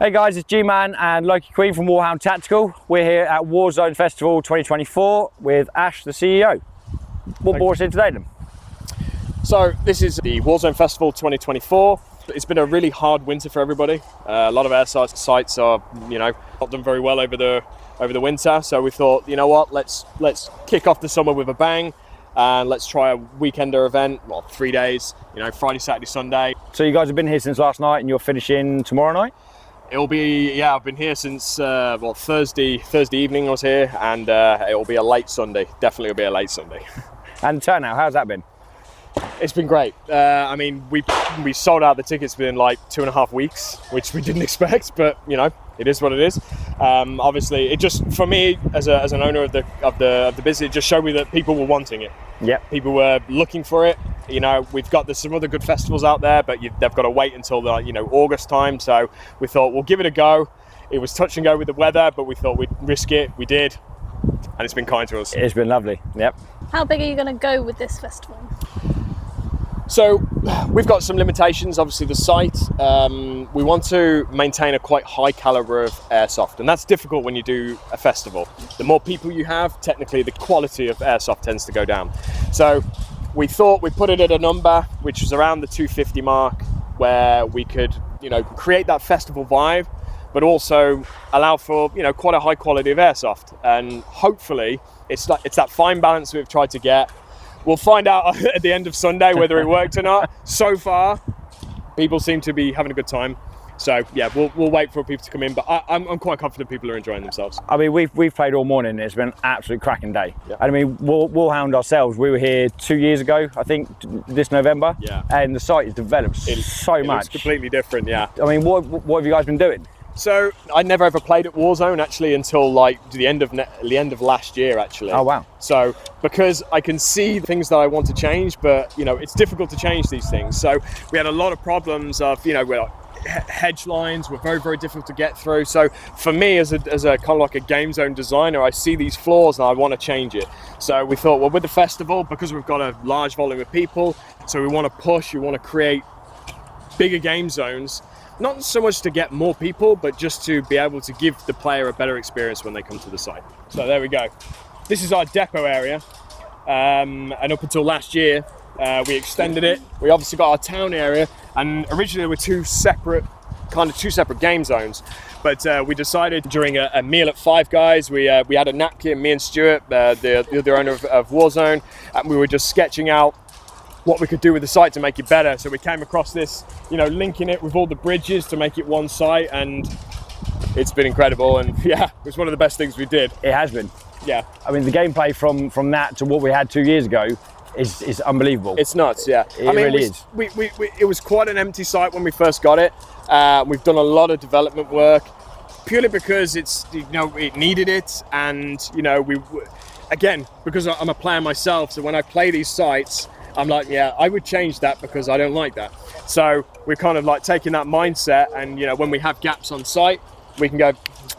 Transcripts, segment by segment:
Hey guys, it's G-Man and Loki Queen from Warhound Tactical. We're here at Warzone Festival 2024 with Ash, the CEO. What brought us here today then? So this is the Warzone Festival 2024. It's been a really hard winter for everybody. A lot of airsoft sites are, not done very well over the winter. So we thought, you know what, let's kick off the summer with a bang. And let's try a weekender event, 3 days, Friday, Saturday, Sunday. So you guys have been here since last night and you're finishing tomorrow night? It'll be, I've been here since Thursday evening I was here, and it'll be a late Sunday. Definitely will be a late Sunday. And turnout, how's that been? It's been great. We sold out the tickets within like 2.5 weeks, which we didn't expect, but it is what it is. Obviously, it just, for me as an owner of the business, it just showed me that people were wanting it. Yeah. People were looking for it. There's some other good festivals out there, but they've got to wait until August time. So we thought we'll give it a go. It was touch and go with the weather, but we thought we'd risk it. We did, and it's been kind to us. It's been lovely. Yep. How big are you going to go with this festival? So we've got some limitations, obviously the site. We want to maintain a quite high caliber of airsoft, and that's difficult when you do a festival. The more people you have, technically the quality of airsoft tends to go down. So we thought we'd put it at a number which was around the 250 mark, where we could, create that festival vibe, but also allow for, quite a high quality of airsoft. And hopefully it's that fine balance we've tried to get. We'll find out at the end of Sunday whether it worked or not. So far, people seem to be having a good time. So yeah, we'll wait for people to come in, but I'm quite confident people are enjoying themselves. I mean, we've played all morning. It's been an absolute cracking day. Yeah. I mean, Warhound ourselves, we were here 2 years ago, I think, this November. Yeah. And the site has developed so much. It's completely different, yeah. I mean, what have you guys been doing? So I never ever played at Warzone actually until like the end of last year actually. Oh wow! So because I can see things that I want to change, but it's difficult to change these things. So we had a lot of problems of hedge lines were very, very difficult to get through. So for me as a kind of like a game zone designer, I see these flaws and I want to change it. So we thought, well, with the festival, because we've got a large volume of people, so we want to push, we want to create bigger game zones. Not so much to get more people, but just to be able to give the player a better experience when they come to the site. So there we go. This is our depot area. And up until last year, we extended it. We obviously got our town area, and originally there were two separate game zones. But we decided during a meal at Five Guys, we had a napkin, me and Stuart, the other owner of Warzone, and we were just sketching out what we could do with the site to make it better. So we came across this, linking it with all the bridges to make it one site, and it's been incredible. And yeah, it was one of the best things we did. It has been. Yeah. I mean, the gameplay from that to what we had 2 years ago is unbelievable. It's nuts, yeah. It really is. It was quite an empty site when we first got it. We've done a lot of development work, purely because it needed it, and again, because I'm a player myself, so when I play these sites, I'm like, yeah, I would change that because I don't like that. So we're kind of like taking that mindset, and when we have gaps on site, we can go,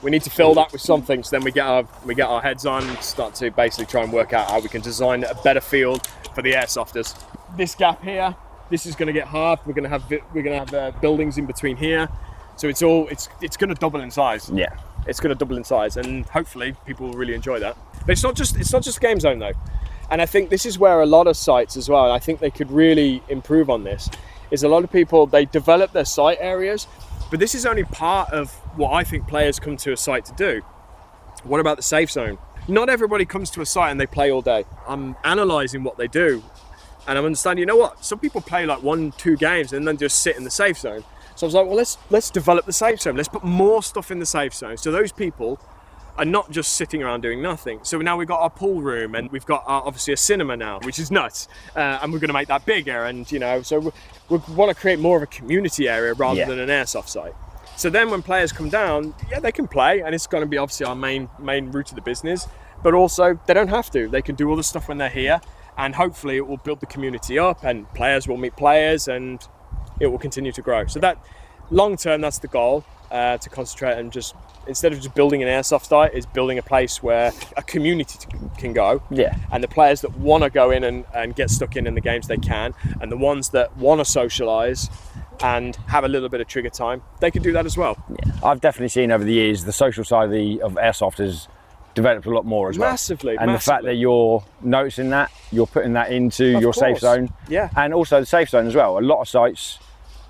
we need to fill that with something. So then we get our heads on and start to basically try and work out how we can design a better field for the airsofters. This gap here, this is going to get halved. We're going to have buildings in between here, so it's going to double in size. Yeah, it's going to double in size, and hopefully people will really enjoy that. But it's not just game zone though. And I think this is where a lot of sites as well, and I think they could really improve on this, is a lot of people, they develop their site areas, but this is only part of what I think players come to a site to do. What about the safe zone? Not everybody comes to a site and they play all day. I'm analysing what they do, and I'm understanding, some people play like 1-2 games and then just sit in the safe zone. So I was like, well, let's develop the safe zone. Let's put more stuff in the safe zone. So those people are not just sitting around doing nothing. So now we've got our pool room, and we've got obviously a cinema now, which is nuts. And we're going to make that bigger. And so we want to create more of a community area rather than an airsoft site. So then when players come down, they can play, and it's going to be obviously our main route of the business. But also they don't have to. They can do all the stuff when they're here, and hopefully it will build the community up, and players will meet players, and it will continue to grow. So that long term, that's the goal. To concentrate and just, instead of just building an airsoft site, is building a place where a community can go. Yeah. And the players that want to go in and get stuck in the games, they can. And the ones that want to socialise, and have a little bit of trigger time, they can do that as well. Yeah. I've definitely seen over the years the social side of Airsoft has developed a lot more as well. Massively. And the fact that you're noticing that, you're putting that into your safe zone. Yeah. And also the safe zone as well. A lot of sites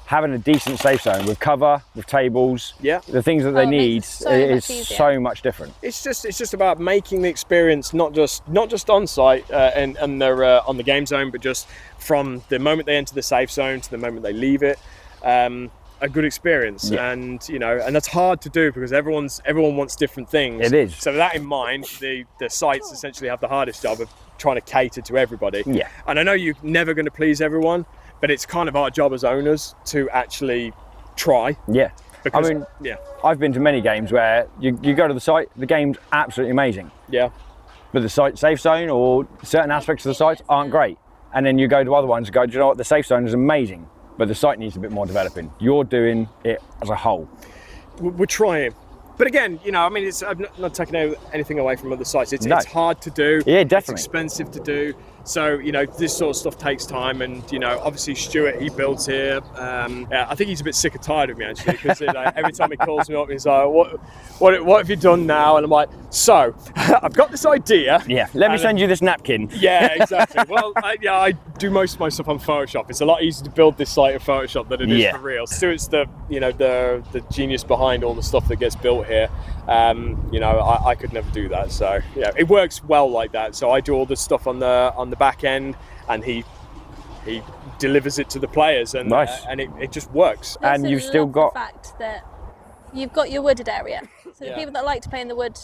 having a decent safe zone with cover, with tables, the things that they need is so much different. It's just about making the experience not just on site and they're on the game zone, but just from the moment they enter the safe zone to the moment they leave it, a good experience. And and that's hard to do because everyone wants different things. It is. So with that in mind, the sites essentially have the hardest job of trying to cater to everybody. Yeah. And I know you're never going to please everyone, but it's kind of our job as owners to actually try. Yeah. Because, I mean, I've been to many games where you go to the site, the game's absolutely amazing. Yeah. But the site safe zone or certain aspects of the sites aren't great. And then you go to other ones and go, do you know what, the safe zone is amazing, but the site needs a bit more developing. You're doing it as a whole. We're trying. But again, I mean, I'm not taking anything away from other sites. It's hard to do. Yeah, definitely. It's expensive to do. So, this sort of stuff takes time. And, obviously Stuart, he built here. I think he's a bit sick and tired of me, actually, because every time he calls me up, he's like, what have you done now? And I'm like, so, I've got this idea. Yeah, let me send you this napkin. Yeah, exactly. Well, I do most of my stuff on Photoshop. It's a lot easier to build this site in Photoshop than it is for real. Stuart's the genius behind all the stuff that gets built here. I could never do that. So, it works well like that. So I do all the stuff on the back end, and he delivers it to the players, and and it just works. And you've still got the fact that you've got your wooded area, so the people that like to play in the wood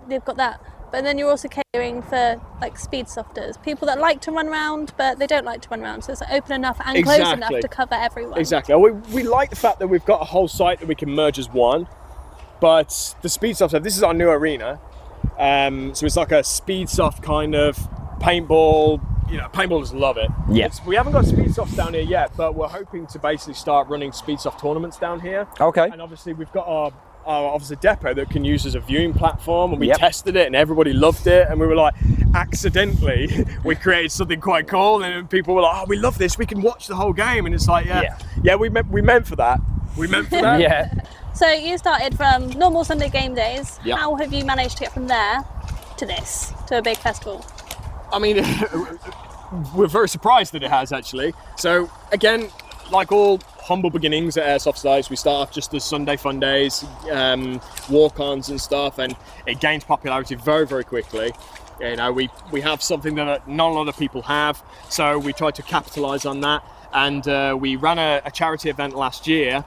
they've got that, but then you're also catering for like speed softers, people that like to run around but they don't like to run around, so it's open enough and close enough to cover everyone. Exactly. We like the fact that we've got a whole site that we can merge as one, but the Speedsoft, this is our new arena, so it's like a Speedsoft kind of paintball. Paintballers love it. Yeah. We haven't got Speedsofts down here yet, but we're hoping to basically start running Speedsoft tournaments down here. Okay. And obviously we've got our officer depot that can use as a viewing platform, and we tested it and everybody loved it, and we were like, accidentally we created something quite cool, and people were like, oh, we love this, we can watch the whole game, and it's like, we meant for that. We meant for that. Yeah. So you started from normal Sunday game days. Yep. How have you managed to get from there to this, to a big festival? I mean, we're very surprised that it has, actually. So again, like all humble beginnings at Airsoft Sites, we start off just as Sunday fun days, walk-ons and stuff, and it gains popularity very, very quickly. We have something that not a lot of people have, so we tried to capitalize on that, and we ran a charity event last year.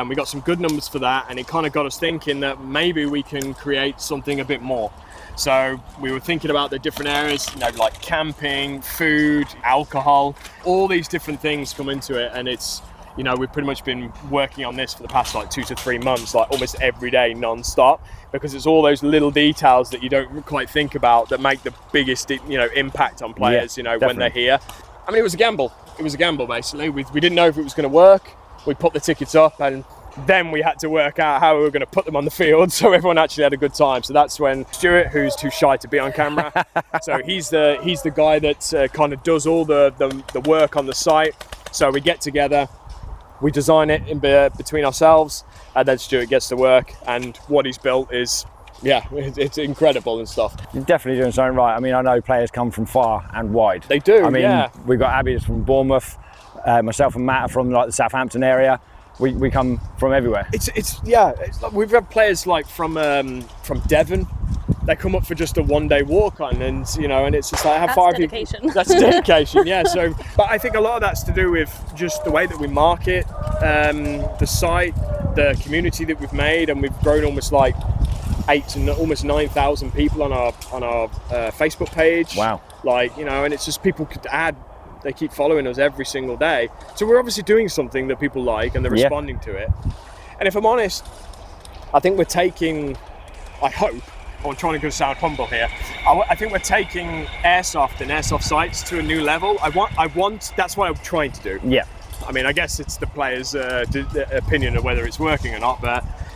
We got some good numbers for that, and it kind of got us thinking that maybe we can create something a bit more. So we were thinking about the different areas, like camping, food, alcohol, all these different things come into it, and it's, we've pretty much been working on this for the past 2 to 3 months, like almost every day non-stop, because it's all those little details that you don't quite think about that make the biggest, impact on players, when they're here. I mean, it was a gamble. It was a gamble, basically. We didn't know if it was going to work. We put the tickets up, and then we had to work out how we were going to put them on the field so everyone actually had a good time. So that's when Stuart, who's too shy to be on camera, so he's the guy that kind of does all the work on the site. So we get together, we design it in between ourselves, and then Stuart gets to work, and what he's built is, it's incredible and stuff. You're definitely doing something right. I mean, I know players come from far and wide. They do. I mean, we've got Abby that's from Bournemouth, myself and Matt are from the Southampton area. We come from everywhere. It's like we've had players like from Devon. They come up for just a one-day walk-on, and and it's just like, how far have you? That's dedication. Yeah. So, but I think a lot of that's to do with just the way that we market the site, the community that we've made, and we've grown almost like 8,000 to almost 9,000 people on our Facebook page. Wow. And it's just people could add. They keep following us every single day. So we're obviously doing something that people like, and they're responding to it. And if I'm honest, I think we're taking, I'm trying to sound humble here. I think we're taking Airsoft and Airsoft sites to a new level. That's what I'm trying to do. Yeah. I mean, I guess it's the player's opinion of whether it's working or not,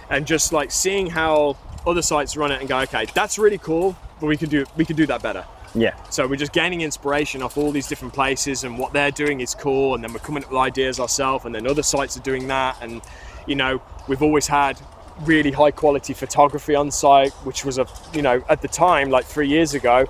and just like seeing how other sites run it and go, okay, that's really cool, but we can do that better. Yeah. So we're just gaining inspiration off all these different places, and what they're doing is cool, and then we're coming up with ideas ourselves, and then other sites are doing that. And you know, we've always had really high quality photography on site, which was at the time, like 3 years ago,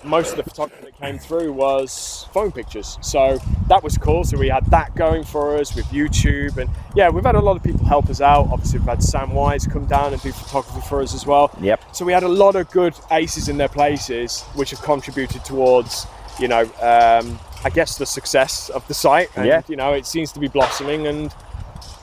most of the photography that came through was phone pictures, so that was cool. So we had that going for us with YouTube, and yeah, we've had a lot of people help us out. Obviously we've had Sam Wise come down and do photography for us as well. Yep. So we had a lot of good aces in their places, which have contributed towards I guess the success of the site, and it seems to be blossoming, and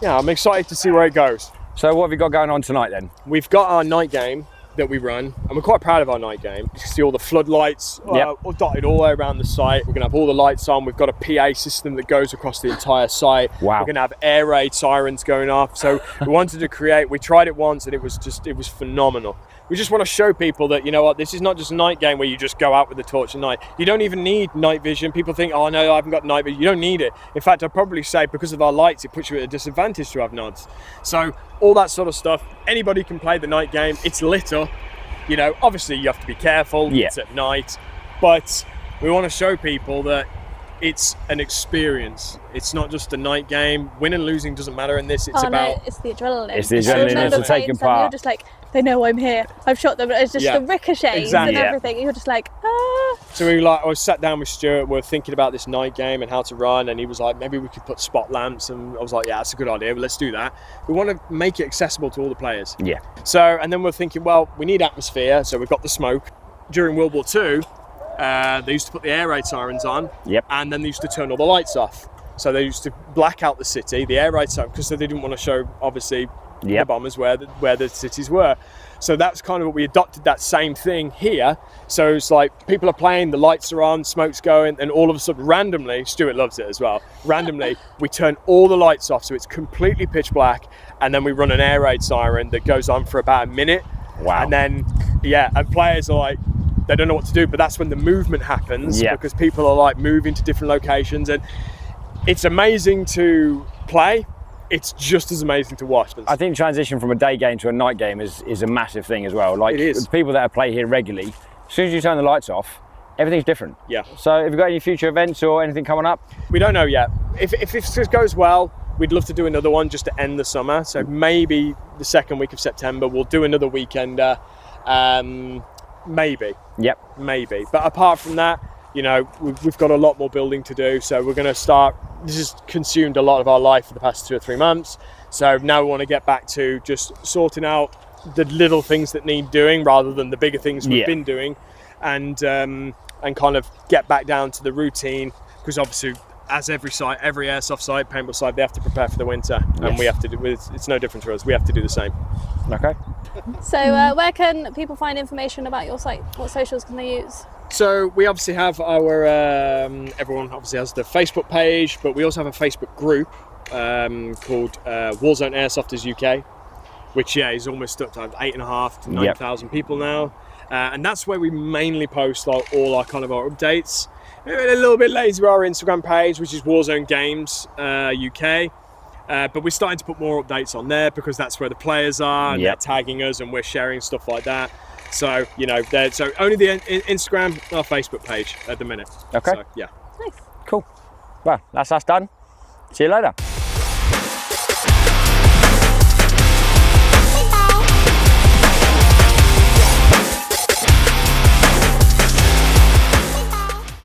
yeah, I'm excited to see where it goes. So what have you got going on tonight then? We've got our night game that we run, and we're quite proud of our night game. You can see all the floodlights all dotted all the way around the site. We're gonna have all the lights on. We've got a PA system that goes across the entire site. Wow. We're gonna have air raid sirens going off. So we wanted to create, we tried it once and it was phenomenal. We just want to show people that, you know what, this is not just a night game where you just go out with the torch at night. You don't even need night vision. People think, oh no, I haven't got night vision. You don't need it. In fact, I'd probably say because of our lights, it puts you at a disadvantage to have nods. So all that sort of stuff, anybody can play the night game. It's lit up. Obviously you have to be careful. Yeah. It's at night, but we want to show people that it's an experience. It's not just a night game. Win and losing doesn't matter in this. It's it's the adrenaline. It's the adrenaline that's taking part. You're just like, they know I'm here. I've shot them. It's just the ricochets exactly. and everything. And you're just like, ah. So I was sat down with Stuart. We were thinking about this night game and how to run, and he was like, maybe we could put spot lamps. And I was like, yeah, that's a good idea. Let's do that. We want to make it accessible to all the players. Yeah. So, and then we're thinking, well, we need atmosphere. So we've got the smoke. During World War II, they used to put the air raid sirens on. Yep. And then they used to turn all the lights off. So they used to black out the city, the air raid siren, because they didn't want to show, obviously, the bombers where the cities were. So that's kind of what we adopted, that same thing here. So it's like people are playing, the lights are on, smoke's going, and all of a sudden, randomly, Stuart loves it as well, randomly, we turn all the lights off so it's completely pitch black, and then we run an air raid siren that goes on for about a minute. Wow. And then, and players are like, they don't know what to do, but that's when the movement happens, because people are like moving to different locations, and it's amazing to play. It's just as amazing to watch. I think transition from a day game to a night game is a massive thing as well. Like, it is. People that play here regularly, as soon as you turn the lights off, everything's different. Yeah. So have you got any future events or anything coming up? We don't know yet. If this goes well, we'd love to do another one just to end the summer. So maybe the second week of September, we'll do another weekender. Maybe. Yep. Maybe. But apart from that, we've got a lot more building to do. So we're going to start. This has consumed a lot of our life for the past 2 or 3 months. So now we want to get back to just sorting out the little things that need doing rather than the bigger things we've been doing, and kind of get back down to the routine, because obviously, as every airsoft site, paintball site, they have to prepare for the winter, and we have to do. It's no different for us. We have to do the same. Okay. So where can people find information about your site? What socials can they use? So we obviously have our, everyone obviously has the Facebook page, but we also have a Facebook group called Warzone Airsoft UK, which is almost up to 8,500 to 9,000 people now. And that's where we mainly post all our kind of our updates. We're a little bit lazy with our Instagram page, which is Warzone Games UK. But we're starting to put more updates on there, because that's where the players are, and they're tagging us and we're sharing stuff like that. So, so only the Instagram, our Facebook page at the minute. Okay. So, yeah. Nice. Cool. Well, that's us done. See you later.